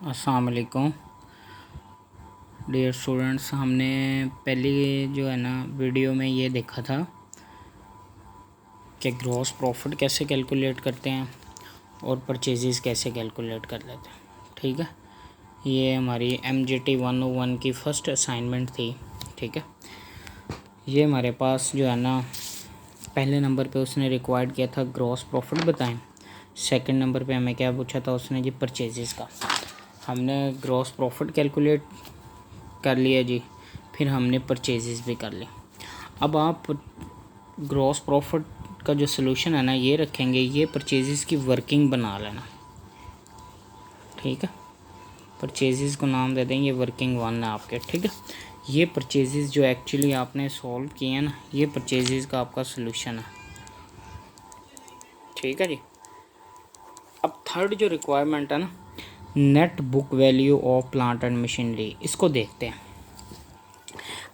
अस्सलाम वालेकुम dear students. हमने पहली जो है ना वीडियो में ये देखा था कि ग्रॉस प्रॉफिट कैसे कैलकुलेट करते हैं और परचेजेस कैसे कैलकुलेट कर लेते हैं। ठीक है, ये हमारी MGT 101 की फ़र्स्ट असाइनमेंट थी। ठीक है, ये हमारे पास जो है ना पहले नंबर पे उसने रिक्वायर्ड किया था ग्रॉस प्रॉफिट बताएं। सेकंड नंबर पे हमें क्या पूछा था उसने जी, परचेजेस का। हमने ग्रॉस प्रॉफिट कैलकुलेट कर लिया जी, फिर हमने परचेजेस भी कर ली। अब आप ग्रॉस प्रॉफिट का जो सलूशन है ना ये रखेंगे, ये परचेजेस की वर्किंग बना लेना। ठीक है, परचेजेस को नाम दे देंगे वर्किंग वन है आपके। ठीक है, ये परचेजेस जो एक्चुअली आपने सॉल्व किए हैं ना, ये परचेजेस का आपका सलूशन है। ठीक है जी। अब थर्ड जो रिक्वायरमेंट है ना, net book value of plant and machinery, इसको देखते हैं।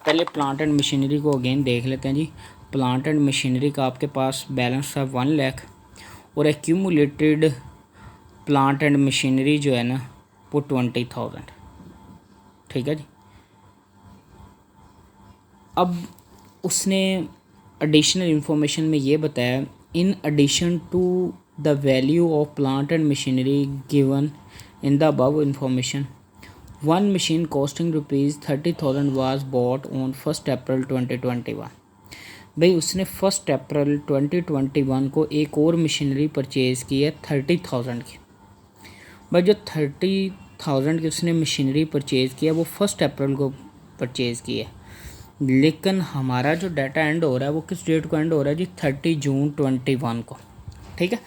पहले प्लांट एंड मशीनरी को अगेन देख लेते हैं जी। प्लांट एंड मशीनरी का आपके पास बैलेंस था 1 लाख और एक्यूमुलेटेड प्लांट एंड मशीनरी जो है ना वो 20,000। ठीक है जी। अब उसने एडिशनल इंफॉर्मेशन में ये बताया, in addition to the value of plant and machinery given in the above information, one machine costing ₹30,000 was bought on 1 April 2021। भाई उसने 1 अप्रैल 2021 को एक और मशीनरी परचेज़ की है 30,000 की। भाई जो 30,000 की उसने मशीनरी परचेज़ किया वो 1 अप्रैल को परचेज़ की है, लेकिन हमारा जो डाटा एंड हो रहा है वो किस डेट को एंड हो रहा है जी, 30 जून 21 को। ठीक है,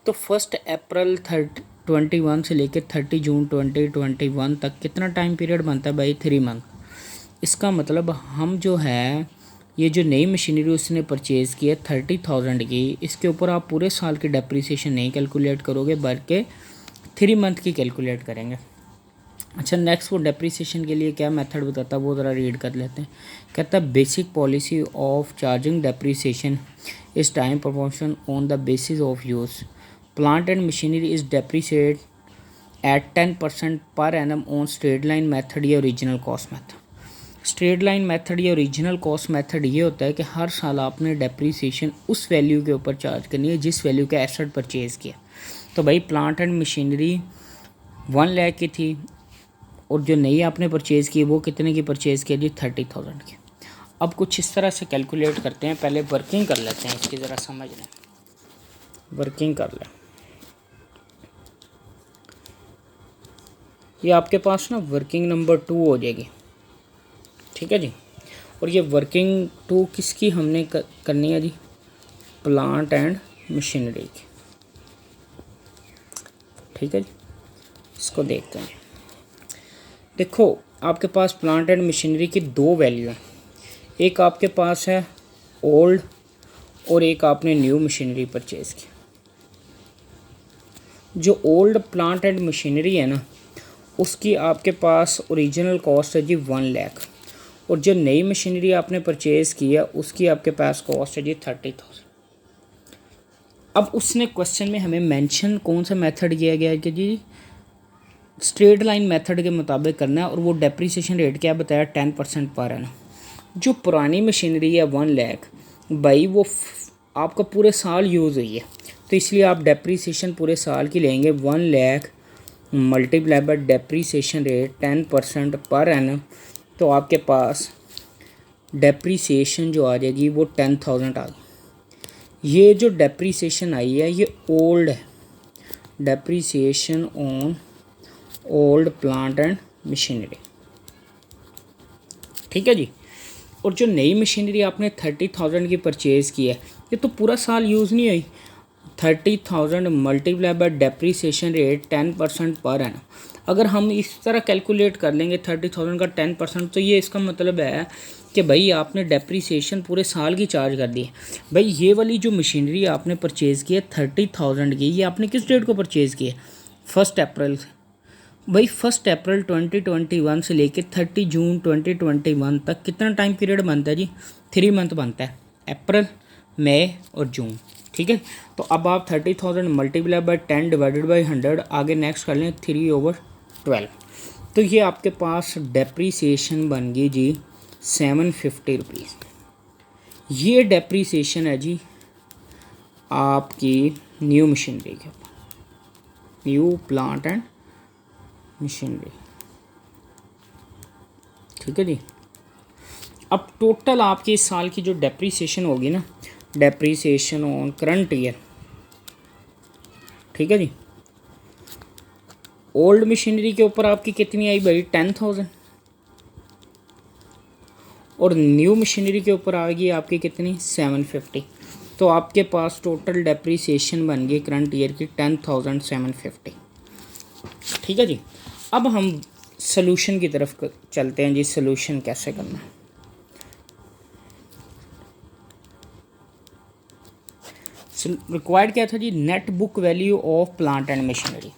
तो 1 अप्रैल 21 से लेकर 30 जून 2021 तक कितना टाइम पीरियड बनता है भाई, 3 मंथ। इसका मतलब हम जो है ये जो नई मशीनरी उसने परचेज़ की है 30,000 की, इसके ऊपर आप पूरे साल की डेप्रीसिएशन नहीं कैलकुलेट करोगे बल्कि 3 मंथ की कैलकुलेट करेंगे। अच्छा, नेक्स्ट वो डेप्रीसिएशन के लिए क्या मेथड बताता है वो ज़रा रीड कर लेते हैं। कहता है basic policy of charging depreciation is time proportion on the basis of use, plant and machinery is depreciate at 10% per annum on straight line method या original cost method. Straight line method या original cost method ये होता है कि हर साल आपने depreciation उस value के ऊपर चार्ज करनी है जिस वैल्यू का एसेट परचेज़ किया। तो भाई प्लांट एंड मशीनरी 1 लाख की थी और जो नई आपने परचेज़ की वो कितने की परचेज़ की जी, 30,000 की। अब कुछ इस तरह से कैलकुलेट करते हैं, पहले वर्किंग कर लेते हैं, इसकी ज़रा समझ लें, वर्किंग कर लें। ये आपके पास ना वर्किंग नंबर 2 हो जाएगी। ठीक है जी, और ये वर्किंग 2 किसकी हमने करनी है जी, प्लांट एंड मशीनरी की। ठीक है जी, इसको देखते हैं। देखो आपके पास प्लांट एंड मशीनरी की 2 वैल्यू हैं, एक आपके पास है ओल्ड और एक आपने न्यू मशीनरी परचेज़ की। जो ओल्ड प्लांट एंड मशीनरी है ना उसकी आपके पास ओरिजिनल कॉस्ट है जी 1 लाख, और जो नई मशीनरी आपने परचेज़ की है उसकी आपके पास कॉस्ट है जी 30,000। अब उसने क्वेश्चन में हमें मेंशन कौन सा मेथड किया गया है कि जी स्ट्रेट लाइन मेथड के मुताबिक करना है, और वो डेप्रीसिएशन रेट क्या बताया, 10% पर है ना। जो पुरानी मशीनरी है 1 लाख भाई वो आपका पूरे साल यूज़ हुई है, तो इसलिए आप डेप्रीसिएशन पूरे साल की लेंगे 1 lakh multiply by depreciation rate 10% per annum, तो आपके पास डेप्रीसिएशन जो आ जाएगी वो 10,000 आ गई। ये जो डेप्रीसिएशन आई है ये ओल्ड है, depreciation on old plant and machinery. ठीक है जी, और जो नई मशीनरी आपने 30,000 की परचेज़ की है ये तो पूरा साल यूज़ नहीं हुई। 30,000 मल्टीप्लाई बाय डेप्रीसिएशन रेट 10% पर है ना। अगर हम इस तरह कैलकुलेट कर लेंगे 30,000 का 10%, तो ये इसका मतलब है कि भाई आपने डेप्रीसिएशन पूरे साल की चार्ज कर दी है। भाई ये वाली जो मशीनरी आपने परचेज़ की है 30,000 की, ये आपने किस डेट को परचेज़ की है, 1 अप्रैल से। भाई 1 अप्रैल 2021 से लेकर 30 जून 2021 तक कितना टाइम पीरियड बनता है जी, 3 मंथ बनता है, अप्रैल मई और जून। ठीक है, तो अब आप 30,000 मल्टीप्लाई बाय 10 डिवाइडेड बाई 100, आगे नेक्स्ट कर लें 3/100। 12। तो ये आपके पास डेप्रीसिएशन बन गई जी 750 रुपीज़। ये डेप्रीसिएशन है जी आपकी न्यू मशीनरी के ऊपर, न्यू प्लांट एंड मशीनरी। ठीक है जी। अब टोटल आपके इस साल की जो डेप्रीसिएशन होगी ना, डेप्रीसिएशन ऑन करंट ईयर, ठीक है जी, ओल्ड मशीनरी के ऊपर आपकी कितनी आई भाई 10,000, और न्यू मशीनरी के ऊपर आ गई आपकी कितनी 750। तो आपके पास टोटल डेप्रीसिएशन बन गई करंट ईयर की 10,750। ठीक है जी। अब हम सॉल्यूशन की तरफ चलते हैं जी, सॉल्यूशन कैसे करना है। रिक्वायर्ड क्या था जी, net book value of plant and machinery.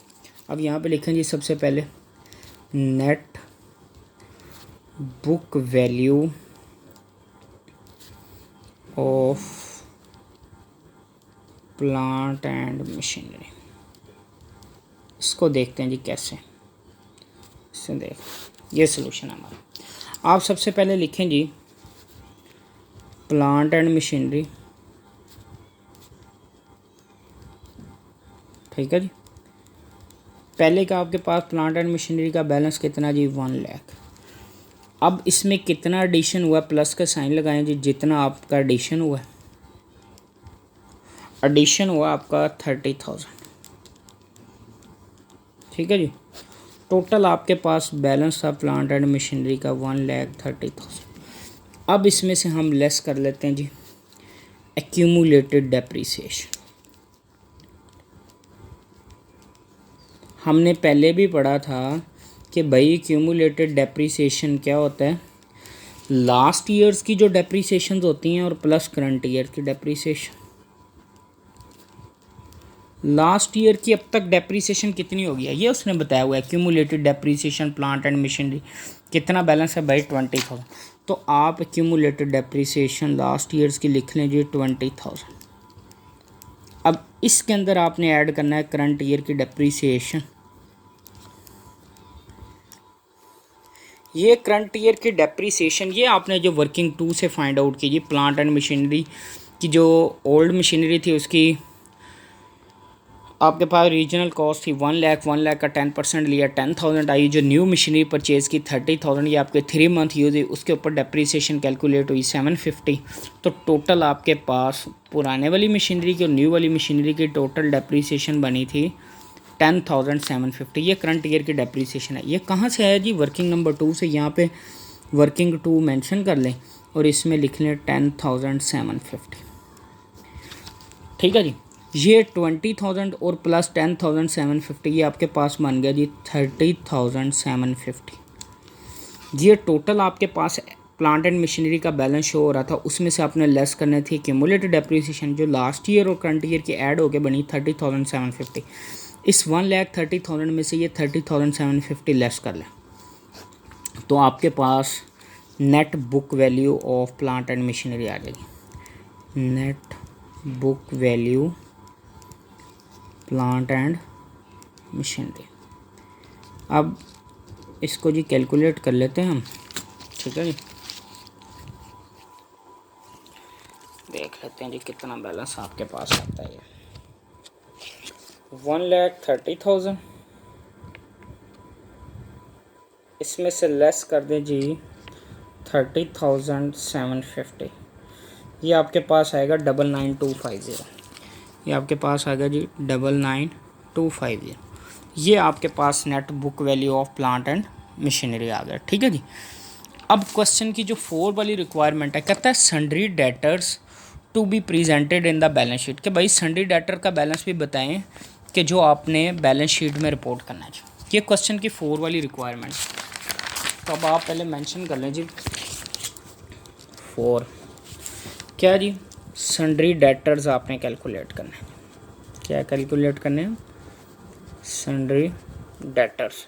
अब यहाँ पे लिखें जी सबसे पहले net book value of plant and machinery. इसको देखते हैं जी कैसे, इससे देख, ये सॉल्यूशन है हमारा। आप सबसे पहले लिखें जी प्लांट एंड मशीनरी, ठीक है जी। पहले का आपके पास प्लांट एंड मशीनरी का बैलेंस कितना जी 1 लाख। अब इसमें कितना एडिशन हुआ, प्लस का साइन लगाएं जी, जितना आपका एडिशन हुआ, एडिशन हुआ आपका 30,000। ठीक है जी। टोटल आपके पास बैलेंस था प्लांट एंड मशीनरी का 1,30,000। अब इसमें से हम लेस कर लेते हैं जी एक्यूमुलेटेड डेप्रीसिएशन। हमने पहले भी पढ़ा था कि भाई एक्यूमुलेटेड डेप्रीसिएशन क्या होता है, लास्ट ईयर्स की जो डेप्रीसिएशन होती हैं और प्लस करंट ईयर की डेप्रीसिएशन। लास्ट ईयर की अब तक डेप्रीसिएशन कितनी हो गई है ये उसने बताया हुआ है, accumulated depreciation plant and machinery कितना बैलेंस है भाई 20,000। तो आप एक्यूमुलेटेड डेप्रीसिएशन लास्ट ईयर्स की लिख लें जी 20,000। अब इसके अंदर आपने ऐड करना है करंट ईयर की डेप्रीसिएशन। ये करंट ईयर की डेप्रीसिएशन ये आपने जो वर्किंग 2 से फाइंड आउट कीजिए। प्लांट एंड मशीनरी की जो ओल्ड मशीनरी थी उसकी आपके पास रीजनल कॉस्ट थी 1 लाख, 1 लाख का 10% लिया 10,000 आई। जो न्यू मशीनरी परचेज़ की 30,000, ये आपके 3 मंथ यूज़ हुई, उसके ऊपर डेप्रीसिएशन कैलकुलेट हुई 750। तो टोटल आपके पास पुराने वाली मशीनरी की और न्यू वाली मशीनरी की टोटल डेप्रीसिएशन बनी थी 10,750। ये करंट ईयर की डेप्रीसिएशन है। ये कहाँ से है जी, वर्किंग नंबर 2 से। यहाँ पे वर्किंग 2 मेंशन कर लें और इसमें लिख लें 10,750। ठीक है जी। ये 20,000 और प्लस 10,750 ये आपके पास बन गया जी 30,750। ये टोटल आपके पास प्लांट एंड मशीनरी का बैलेंस शो हो रहा था, उसमें से आपने लेस करने थी क्यूमुलेटेड डेप्रीसिएशन जो लास्ट ईयर और करंट ईयर की ऐड होकर बनी 30,750। इस 1,30,000 में से ये 30,750 लेस कर लें तो आपके पास net book value of plant and machinery आ जाएगी। Net book value plant and machinery. अब इसको जी कैलकुलेट कर लेते हैं हम। ठीक है जी, देख लेते हैं जी कितना बैलेंस आपके पास आता है। 1,30,000 इसमें से लेस कर दें जी 30,750। ये आपके पास आएगा 99,250। ये आपके पास आएगा जी 99,250। ये आपके पास net book value of plant and machinery आ गया। ठीक है जी। अब क्वेश्चन की जो 4 वाली रिक्वायरमेंट है, कहता है sundry debtors to be presented in the balance sheet. कि भाई सन्ड्री डेटर का बैलेंस भी बताएं कि जो आपने बैलेंस शीट में रिपोर्ट करना है। ये क्वेश्चन की 4 वाली रिक्वायरमेंट। तो अब आप पहले मेंशन कर लें जी 4 क्या जी, सन्ड्री डेटर्स आपने कैलकुलेट करना है। क्या कैलकुलेट करने हैं, सन्ड्री डेटर्स।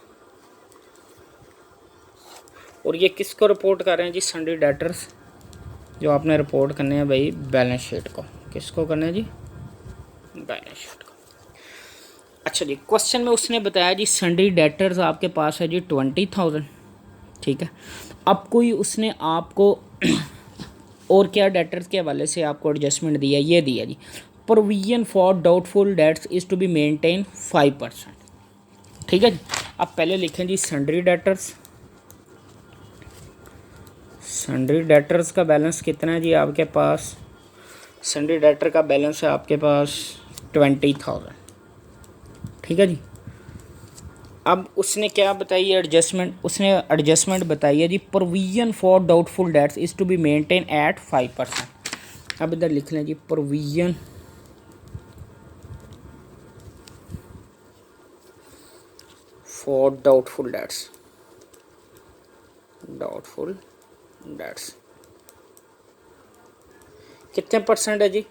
और ये किसको रिपोर्ट कर रहे हैं जी, सन्ड्री डेटर्स जो आपने रिपोर्ट करने हैं भाई बैलेंस शीट को। किसको करना है जी, बैलेंस शीट को। अच्छा जी, क्वेश्चन में उसने बताया जी सन्ड्री डेटर्स आपके पास है जी 20,000, ठीक है। अब कोई उसने आपको और क्या डेटर्स के हवाले से आपको एडजस्टमेंट दिया, ये दिया जी provision for doubtful debts is to be maintain 5%, ठीक है जी। अब पहले लिखें जी सन्ड्री डेटर्स, सन्ड्री डेटर्स का बैलेंस कितना है जी आपके पास, सन्ड्री डेटर का बैलेंस है आपके पास 20,000, ठीक है जी। अब उसने क्या बताई है एडजस्टमेंट, उसने एडजस्टमेंट बताई है जी provision for doubtful debts is to be maintain at 5%। अब इधर लिख लें जी provision for doubtful debts, doubtful debts कितने परसेंट है जी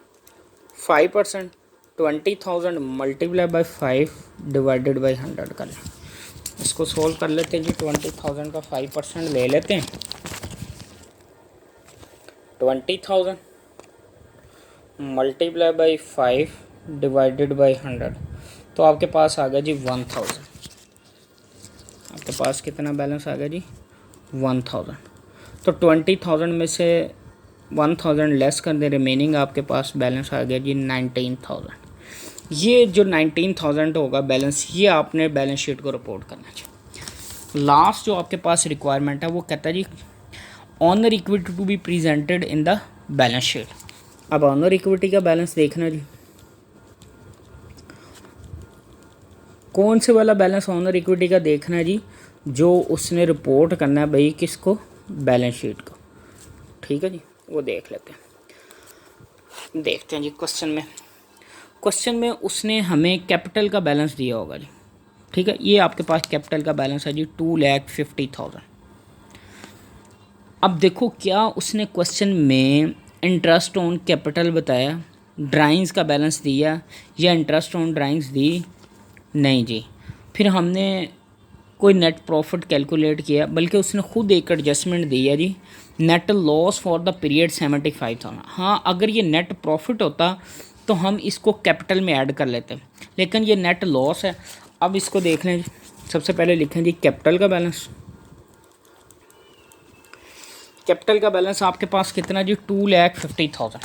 5%। 20,000 मल्टीप्लाई बाई 5 डिवाइडेड बाई 100 कर लें, इसको सोल्व कर लेते हैं जी। 20,000 का 5% ले लेते हैं, 20,000 मल्टीप्लाई बाई 5 डिवाइडेड बाई 100, तो आपके पास आ गया जी 1,000। आपके पास कितना बैलेंस आ गया जी 1,000। तो 20,000 में से 1,000 लेस कर दे, रिमेनिंग आपके पास बैलेंस आ गया जी 19,000। ये जो 19,000 होगा बैलेंस, ये आपने बैलेंस शीट को रिपोर्ट करना चाहिए। लास्ट जो आपके पास रिक्वायरमेंट है वो कहता है जी owner equity to be presented in the balance sheet. अब ऑनर इक्विटी का बैलेंस देखना जी, कौन से वाला बैलेंस ऑनर इक्विटी का देखना है जी, जो उसने रिपोर्ट करना है भाई किसको, बैलेंस शीट को, ठीक है जी। वो देख लेते हैं, देखते हैं जी क्वेश्चन में उसने हमें कैपिटल का बैलेंस दिया होगा जी, ठीक है। ये आपके पास कैपिटल का बैलेंस है जी 2,50,000। अब देखो क्या उसने क्वेश्चन में इंटरेस्ट ऑन कैपिटल बताया, ड्राइंग्स का बैलेंस दिया या इंटरेस्ट ऑन ड्राइंग्स दी, नहीं जी। फिर हमने कोई नेट प्रॉफिट कैलकुलेट किया, बल्कि उसने खुद एक एडजस्टमेंट दी है जी net loss for the period 75,000। हाँ, अगर ये नेट प्रॉफिट होता तो हम इसको कैपिटल में ऐड कर लेते, लेकिन ये नेट लॉस है। अब इसको देख लें, सबसे पहले लिखें जी कैपिटल का बैलेंस। कैपिटल का बैलेंस आपके पास कितना जी 2,50,000,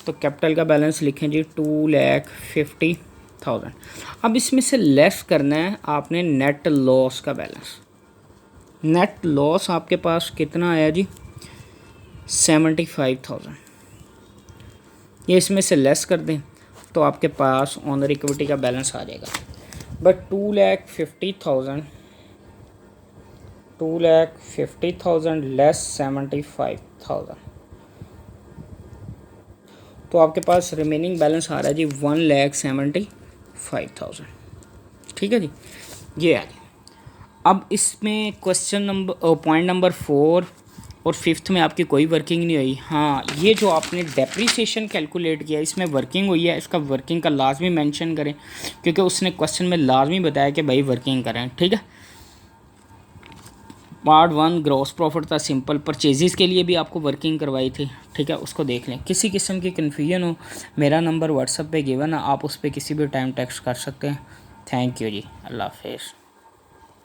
तो कैपिटल का बैलेंस लिखें जी 2,50,000। अब इसमें से लेस करना है आपने नेट लॉस का बैलेंस। नेट लॉस आपके पास कितना आया जी 75,000, ये इसमें से लेस कर दें तो आपके पास ऑनर इक्विटी का बैलेंस आ जाएगा। बट 2,50,000 लेस 75,000, तो आपके पास रिमेनिंग बैलेंस आ रहा है जी 1,75,000, ठीक है जी। ये आ गया। अब इसमें क्वेश्चन नंबर पॉइंट नंबर 4 और 5 में आपकी कोई वर्किंग नहीं हुई। हाँ, ये जो आपने डेप्रीसिएशन कैलकुलेट किया इसमें वर्किंग हुई है, इसका वर्किंग का लाजमी मेंशन करें, क्योंकि उसने क्वेश्चन में लाजमी बताया कि भाई वर्किंग करें, ठीक है। पार्ट 1 ग्रॉस प्रॉफिट था, सिंपल परचेजेस के लिए भी आपको वर्किंग करवाई थी, ठीक है। उसको देख लें। किसी किस्म की कन्फ्यूजन हो, मेरा नंबर व्हाट्सएप पे गिवन है, आप उस पर किसी भी टाइम टेक्स्ट कर सकते हैं। थैंक यू जी, अल्लाह हाफिज़।